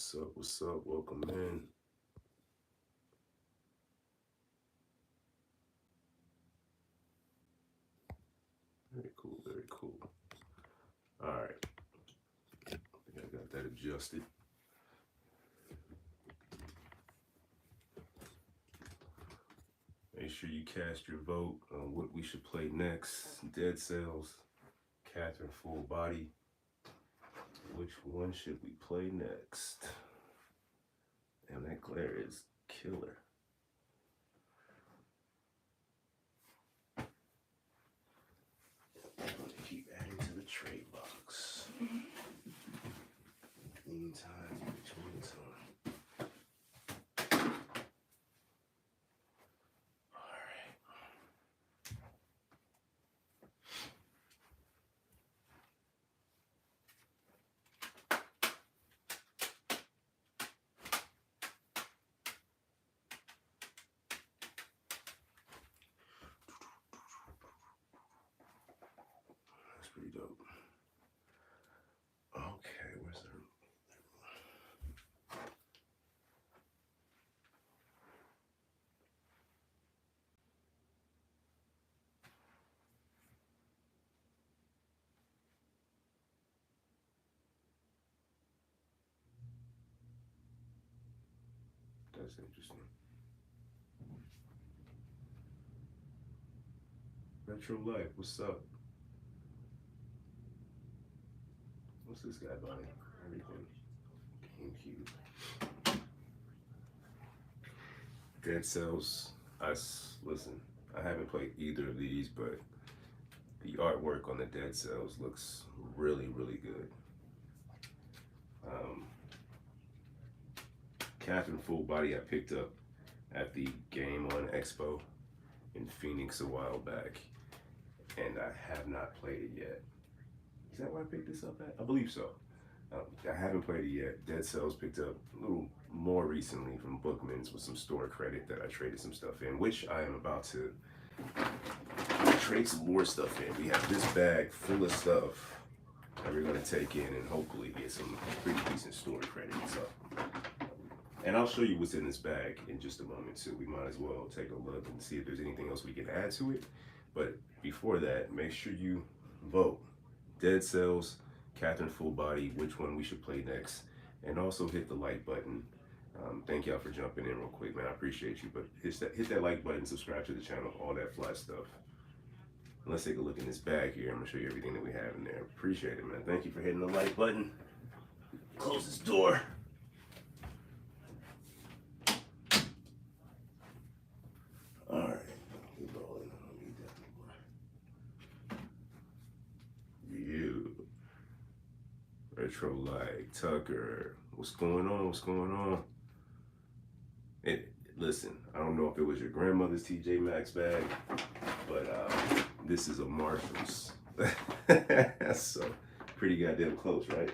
What's up? What's up? Welcome in. Very cool. Very cool. All right. I think I got that adjusted. Make sure you cast your vote on what we should play next. Dead Cells, Catherine Full Body. Which one should we play next? And that glare is killer. I'm going to keep adding to the trade box. Meantime, between time. All right. That's pretty dope. Okay, where's the... That's interesting. Retro Life, what's up? What's this guy buying? Everything. GameCube. Dead Cells. Listen, I haven't played either of these, but the artwork on the Dead Cells looks really, really good. Catherine Full Body I picked up at the Game On Expo in Phoenix a while back, and I have not played it yet. Is that where I picked this up at? I believe so. I haven't played it yet. Dead Cells picked up a little more recently from Bookman's with some store credit that I traded some stuff in, which I am about to trade some more stuff in. We have this bag full of stuff that we're going to take in and hopefully get some pretty decent store credit. So, and I'll show you what's in this bag in just a moment too. We might as well take a look and see if there's anything else we can add to it. But before that, make sure you vote. Dead Cells, Catherine Full Body, which one we should play next. And also hit the like button. Thank y'all for jumping in real quick, man. I appreciate you. But hit that like button, subscribe to the channel, all that fly stuff. Let's take a look in this bag here. I'm gonna show you everything that we have in there. Appreciate it, man. Thank you for hitting the like button. Close this door. All right, keep rolling. I don't need that anymore. You, Retro Light, Tucker. What's going on? What's going on? Listen, I don't know if it was your grandmother's TJ Maxx bag, but this is a Marshall's. So pretty goddamn close, right?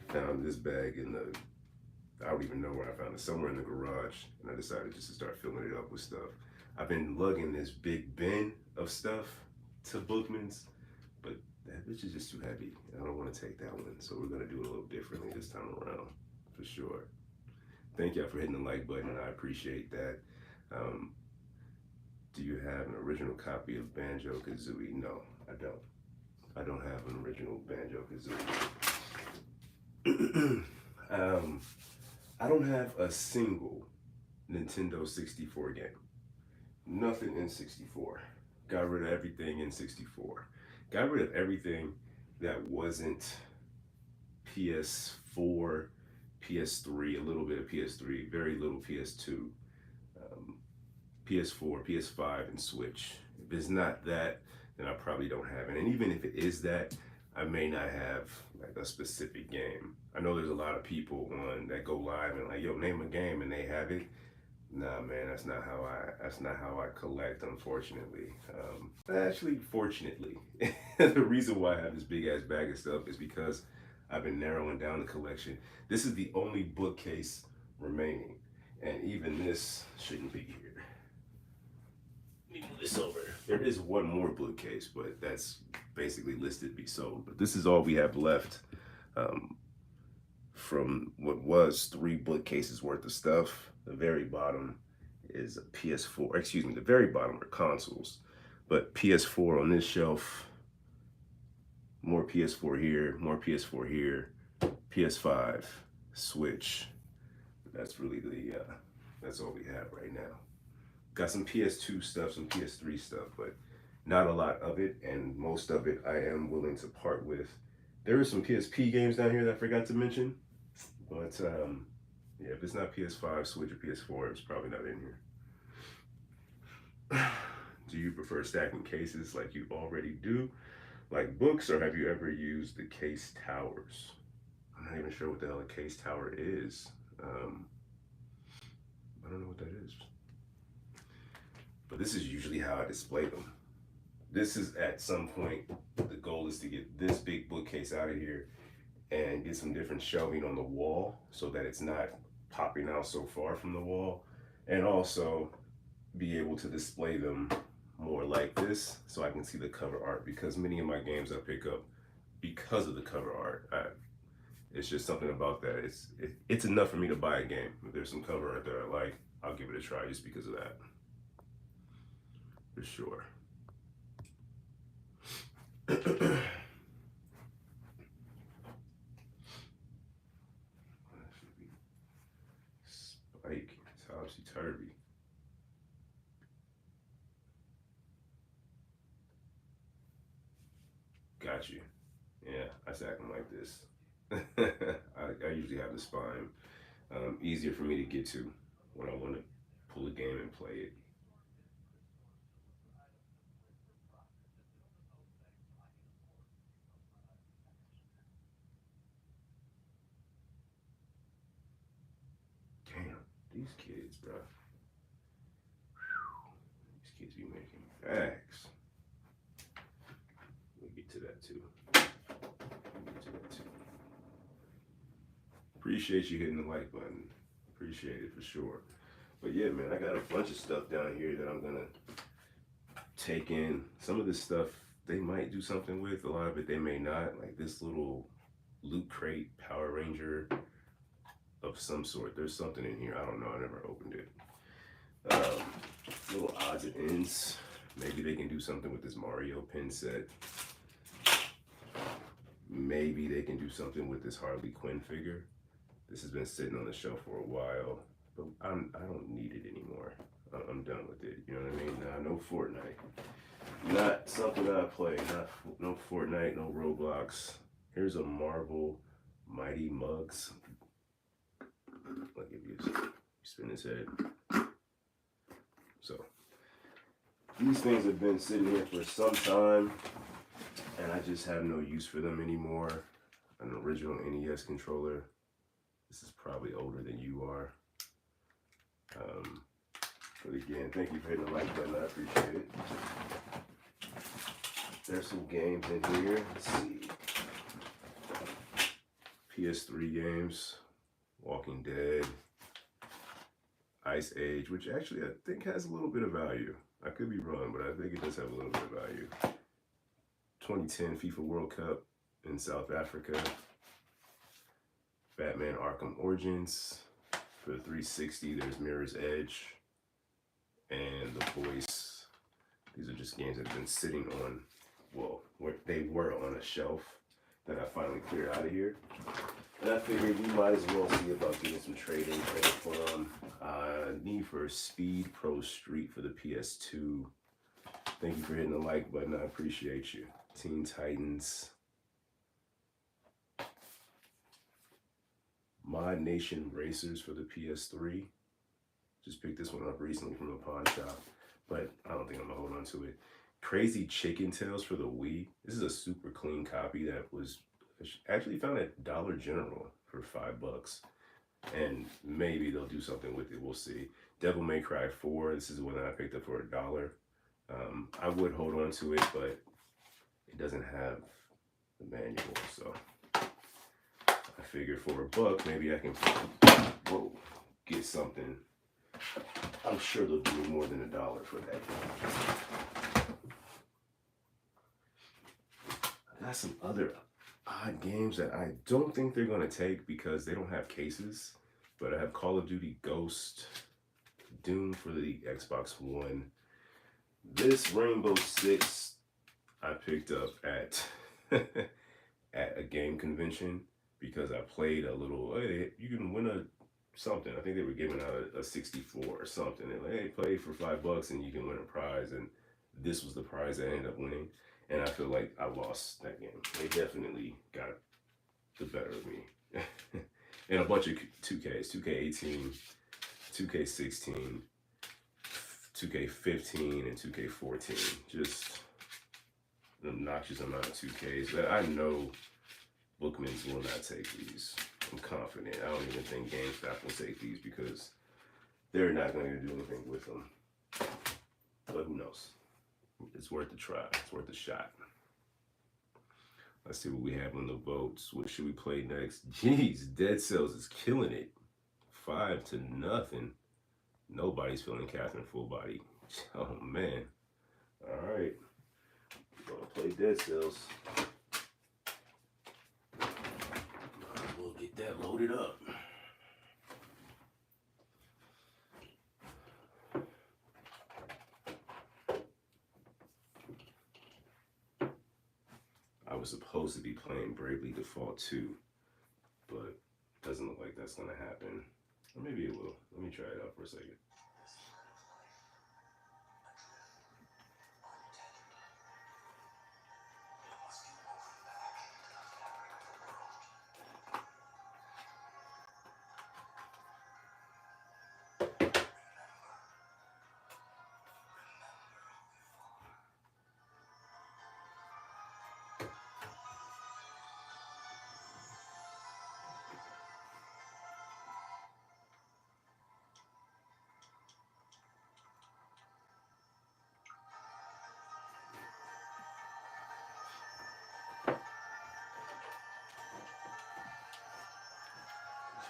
Found this bag in the, I don't even know where I found it, somewhere in the garage, and I decided just to start filling it up with stuff. I've been lugging this big bin of stuff to Bookman's, but that bitch is just too heavy. I don't want to take that one, so we're gonna do it a little differently this time around, for sure. Thank y'all for hitting the like button, and I appreciate that. Do you have an original copy of Banjo-Kazooie? No, I don't. I don't have an original Banjo-Kazooie. I don't have a single Nintendo 64 game. Nothing in 64. Got rid of everything in 64. Got rid of everything that wasn't PS4, PS3, a little bit of PS3, very little PS2, PS4, PS5, and Switch. If it's not that, then I probably don't have it. And even if it is that, I may not have like a specific game. I know there's a lot of people on that go live and like, yo, name a game, and they have it. Nah, man, that's not how I collect, unfortunately. Actually, fortunately, the reason why I have this big ass bag of stuff is because I've been narrowing down the collection. This is the only bookcase remaining, and even this shouldn't be here. Let me move this over. There is one more bookcase, but that's basically listed to be sold. But this is all we have left from what was 3 bookcases worth of stuff. The very bottom is a PS4. Excuse me, the very bottom are consoles. But PS4 on this shelf, more PS4 here, more PS4 here, PS5, Switch. That's really that's all we have right now. Got some PS2 stuff, some PS3 stuff, but not a lot of it, and most of it I am willing to part with. There are some PSP games down here that I forgot to mention, but yeah, if it's not PS5, Switch, or PS4, it's probably not in here. Do you prefer stacking cases like you already do, like books, or have you ever used the case towers? I'm not even sure what the hell a case tower is. I don't know what that is. But this is usually how I display them. This is at some point, the goal is to get this big bookcase out of here and get some different shelving on the wall so that it's not popping out so far from the wall, and also be able to display them more like this so I can see the cover art, because many of my games I pick up because of the cover art. It's just something about that. It's enough for me to buy a game. If there's some cover art that I like, I'll give it a try just because of that. For sure. Spike, topsy-turvy. Got you. Yeah, I stack them like this. I usually have the spine easier for me to get to when I want to pull a game and play it. Damn, these kids, bro. These kids be making bags. We'll get to that too. Appreciate you hitting the like button. Appreciate it for sure. But yeah, man, I got a bunch of stuff down here that I'm gonna take in. Some of this stuff they might do something with, a lot of it they may not. Like this little Loot Crate Power Ranger of some sort. There's something in here. I don't know. I never opened it. Little odds and ends. Maybe they can do something with this Mario pin set. Maybe they can do something with this Harley Quinn figure. This has been sitting on the shelf for a while, but I don't need it anymore. I'm done with it. You know what I mean? Nah, no Fortnite. Not something I play. No Fortnite. No Roblox. Here's a Marvel Mighty Mugs. Like if you spin his head. So these things have been sitting here for some time, and I just have no use for them anymore. An original NES controller. This is probably older than you are. But again, thank you for hitting the like button. I appreciate it. There's some games in here. Let's see. PS3 games. Walking Dead. Ice Age, which actually I think has a little bit of value. I could be wrong, but I think it does have a little bit of value. 2010 FIFA World Cup in South Africa. Batman Arkham Origins. For the 360, there's Mirror's Edge and The Voice. These are just games that have been sitting on, well, they were on a shelf that I finally cleared out of here. And I figured we might as well see about getting some trading credit for them. Need for Speed Pro Street for the PS2. Thank you for hitting the like button. I appreciate you. Teen Titans. Mod Nation Racers for the PS3. Just picked this one up recently from a pawn shop, but I don't think I'm gonna hold on to it. Crazy Chicken Tales for the Wii. This is a super clean copy that was actually found at Dollar General for $5. And maybe they'll do something with it. We'll see. Devil May Cry 4. This is the one that I picked up for $1. I would hold on to it, but it doesn't have the manual, so I figured for $1, maybe I can get something. I'm sure they'll do more than $1 for that. I got some other odd games that I don't think they're gonna take because they don't have cases. But I have Call of Duty Ghost, Doom for the Xbox One. This Rainbow Six I picked up at at a game convention because I played a little. Hey, you can win a something. I think they were giving out a 64 or something. They're like, hey, play for $5 and you can win a prize. And this was the prize I ended up winning. And I feel like I lost that game. They definitely got the better of me. And a bunch of 2Ks, 2K18, 2K16, 2K15, and 2K14. Just an obnoxious amount of 2Ks that I know Bookmans will not take these. I'm confident. I don't even think GameStop will take these because they're not going to do anything with them. But who knows? It's worth a try. It's worth a shot. Let's see what we have on the votes. What should we play next? Jeez, Dead Cells is killing it. 5-0. Nobody's feeling Catherine Full Body. Oh man. All right. We're gonna play Dead Cells. We'll get that loaded up. I was supposed to be playing Bravely Default 2, but doesn't look like that's gonna happen. Or maybe it will. Let me try it out for a second.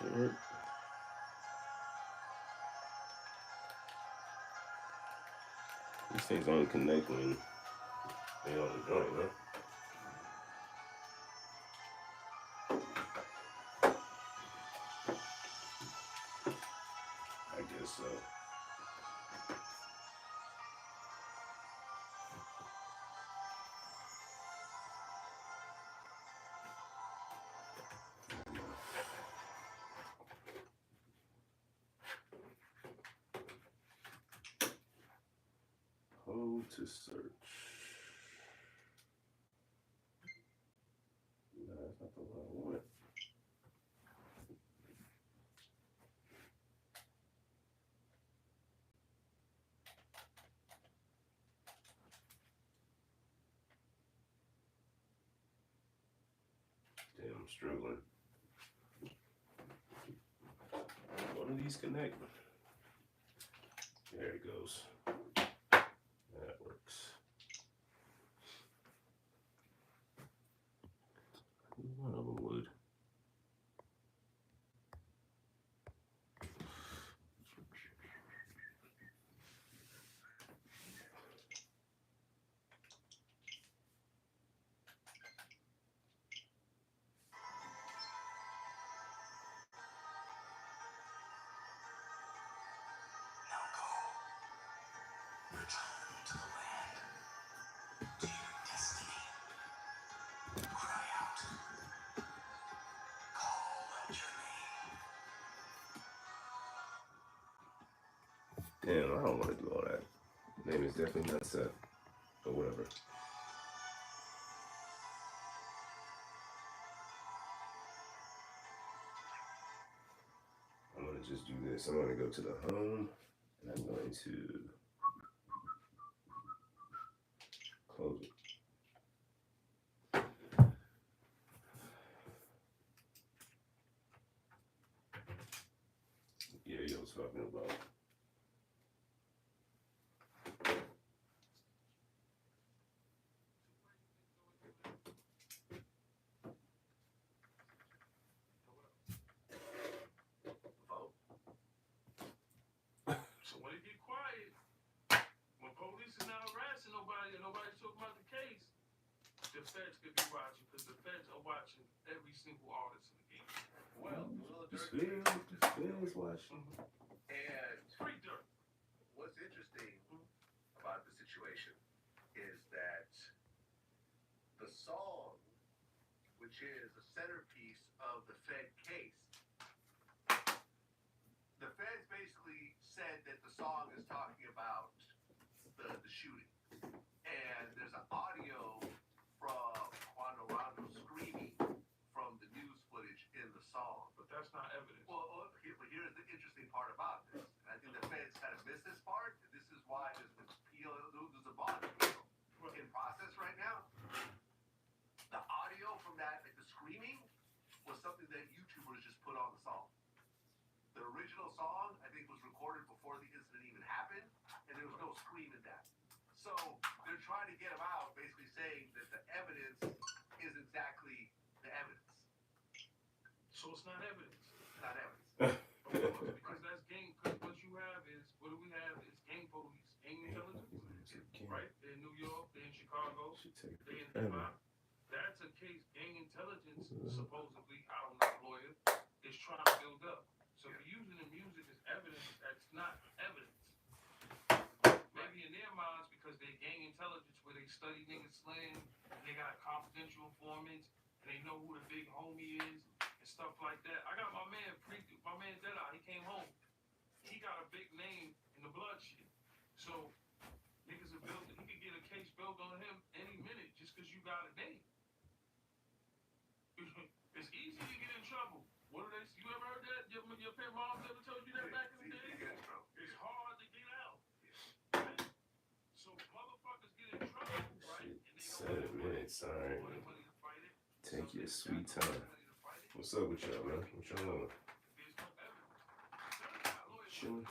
Sure. These things only connect when they on the joint, huh? I guess so. Hold to search. No, that's not the one I want. Damn, I'm struggling. One of these connect. There it goes. That works. One of them would. Damn, I don't want to do all that. Name is definitely not set, but whatever. I'm gonna just do this. I'm gonna go to the home, and I'm going to close it. Yeah, you know what I'm talking about. Somebody get quiet. When police is not harassing nobody and nobody's talking about the case, the feds could be watching because the feds are watching every single artist in the game. Well, The feds watching. and Free Dirt. what's interesting about the situation is that the song, which is a centerpiece of the Fed case, the feds basically said that the song is talking about the shooting. And there's an audio from Quando Rondo screaming from the news footage in the song. But that's not evidence. Well, here's the interesting part about this. And I think the feds kind of missed this part. This is why there's an appeal, there's a bond appeal in process right now. The audio from that, like the screaming, was something that YouTubers just put on the song. The original song, I think, was recorded before the incident even happened, and there was no scream in that. So they're trying to get him out, basically saying that the evidence is exactly the evidence. So it's not evidence. It's not evidence. Because that's gang. Because what you have is, what do we have? Is gang police, gang intelligence, right? They're in New York, they're in Chicago, they're in hip hop. That's a case gang intelligence, supposedly, I don't know, lawyer, is trying to build up. So if you're using the music as evidence, that's not evidence. Maybe in their minds, because they're gang intelligence, where they study niggas slang, and they got confidential informants, and they know who the big homie is, and stuff like that. I got my man Deadeye, he came home. He got a big name in the blood shit. So niggas are building, he could get a case built on him any minute just because you got a name. It's easy to get in trouble. What do they? You ever heard that? Your parents, moms ever told you that back in the day? It's hard to get out. Right? So motherfuckers get in trouble, right? And they don't 7 minutes, alright. money to fight it. Take your sweet time. What's up with y'all, man? What y'all on? There's no evidence. Chilling.